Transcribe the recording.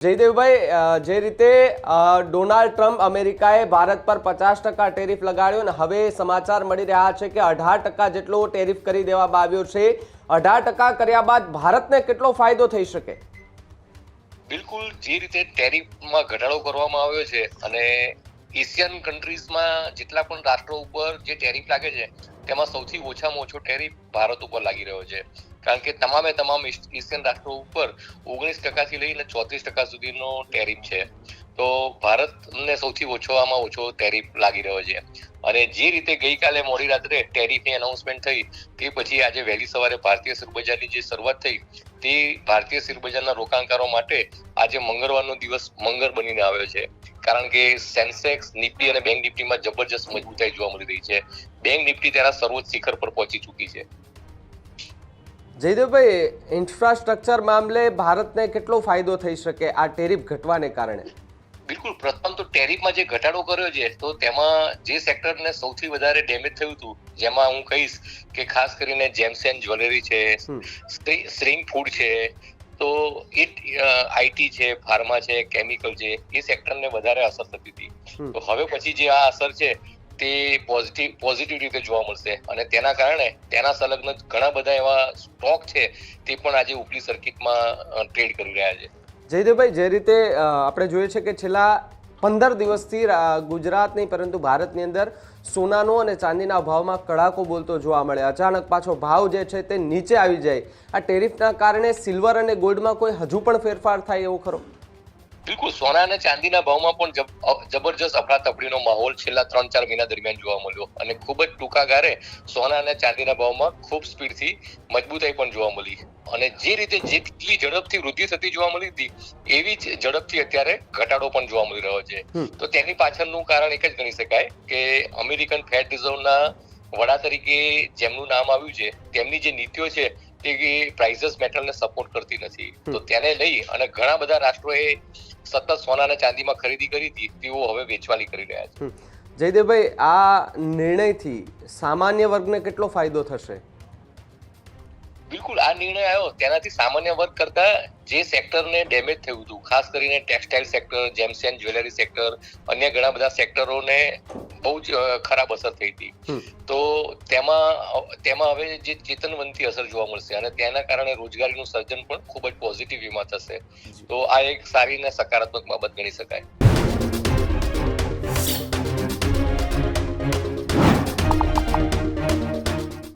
જયદેવભાઈ, જે રીતે Donald Trump અમેરિકાએ ભારત પર 50% ટેરિફ લગાડ્યો અને હવે સમાચાર મળી રહ્યા છે કે 18% જેટલો ટેરિફ કરી દેવામાં આવ્યો છે. 18% કર્યા બાદ ભારતને કેટલો ફાયદો થઈ શકે? બિલકુલ, જે રીતે ટેરિફમાં ઘટાડો કરવામાં આવ્યો છે અને એશિયન કન્ટ્રીઝમાં જેટલા પણ રાષ્ટ્રો ઉપર જે ટેરિફ લાગે છે તેમાં સૌથી ઓછામાં ઓછો ટેરિફ ભારત ઉપર લાગી રહ્યો છે. કારણ કે તમામ એશિયન રાષ્ટ્રો ઉપર 19% થી લઈને 34% સુધીનો ટેરિફ છે. તો ભારતને સૌથી ઓછો ટેરિફ લાગી રહ્યો છે. અને જે રીતે ગઈકાલે મોડી રાત્રે ટેરિફની એનાઉન્સમેન્ટ થઈ તે પછી આજે વહેલી સવારે ભારતીય શેર બજારની જે શરૂઆત થઈ તે ભારતીય શેર બજારના રોકાણકારો માટે આજે મંગળવારનો દિવસ મંગળ બનીને આવ્યો છે. કારણ કે સેન્સેક્સ, નિફ્ટી અને બેંક નિફ્ટીમાં જબરજસ્ત મજબૂતાઈ જોવા મળી રહી છે. બેંક નિફ્ટી તેના સર્વોચ્ચ શિખર પર પહોંચી ચૂકી છે. જયદેવભાઈ, ઇન્ફ્રાસ્ટ્રક્ચર મામલે ભારતને કેટલો ફાયદો થઈ શકે આ ટેરિફ ઘટવાને કારણે? બિલકુલ, પ્રથમ તો ટેરિફમાં જે ઘટાડો કર્યો છે તો તેમાં જે સેક્ટરને સૌથી વધારે ડેમેજ થયું હતું, જેમાં હું કહીશ કે ખાસ કરીને જેમ્સ એન્ડ જ્વેલરી છે, શ્રિંક ફૂડ છે, તો એ આઈટી છે, ફાર્મા છે, કેમિકલ છે, એ સેક્ટરને વધારે અસર થતી હતી. તો હવે પછી જે આ અસર છે તે પોઝિટિવ રીતે જોવા મળશે અને તેના કારણે તેના સંલગ્ન ઘણા બધા એવા સ્ટોક છે તે પણ આજે ઉપલી સર્કિટમાં ટ્રેડ કરી રહ્યા છે. જયદેવભાઈ, જે રીતે આપણે જોઈએ છે કે છેલ્લા 15 દિવસથી ગુજરાત નહીં પરંતુ ભારતની અંદર સોનાનો અને ચાંદીના ભાવમાં કડાકો બોલતો જોવા મળે. અચાનક પાછો ભાવ જે છે તે નીચે આવી જાય. આ ટેરિફના કારણે સિલ્વર અને ગોલ્ડમાં કોઈ હજુ પણ ફેરફાર થાય એવો ખરો? બિલકુલ, સોના અને ચાંદીના ભાવમાં પણ જબરજસ્ત અફરાતફરીનો માહોલ છેલ્લા 3-4 મહિના દરમિયાન જોવા મળ્યો અને ખૂબ જ ટૂંકા ગાળે સોના અને ચાંદીના ભાવમાં ખૂબ સ્પીડથી મજબૂતાઈ પણ જોવા મળી. અને જે રીતે જેટલી ઝડપથી વૃદ્ધિ થતી જોવા મળી હતી એવી જ ઝડપથી અત્યારે ઘટાડો પણ જોવા મળી રહ્યો છે. તો તેની પાછળનું કારણ એક જ ગણી શકાય કે અમેરિકન ફેડ રિઝર્વના વડા તરીકે જેમનું નામ આવ્યું છે તેમની જે નીતિઓ છે તે પ્રાઇઝસ મેટલને સપોર્ટ કરતી નથી. તો તેને લઈ અને ઘણા બધા રાષ્ટ્રોએ સતત સોના અને ચાંદીમાં ખરીદી કરી હતી, તેઓ હવે વેચવાલી કરી રહ્યા છે. જયદેવભાઈ, આ નિર્ણયથી સામાન્ય વર્ગને કેટલો ફાયદો થશે? બિલકુલ, આ નિર્ણય આવ્યો તેનાથી સામાન્ય વર્ગ કરતા જે સેક્ટરને ડેમેજ થયું હતું, ખાસ કરીને textile sector, gems and jewellery sector, અન્ય ઘણા બધા સેક્ટરોને બહુ જ ખરાબ અસર થઈ હતી. તો તેમાં હવે જે ચેતનવંતી અસર જોવા મળશે અને તેના કારણે રોજગારીનું સર્જન પણ ખૂબ જ પોઝિટિવ વેમાં થશે. તો આ એક સારી અને સકારાત્મક બાબત ગણી શકાય.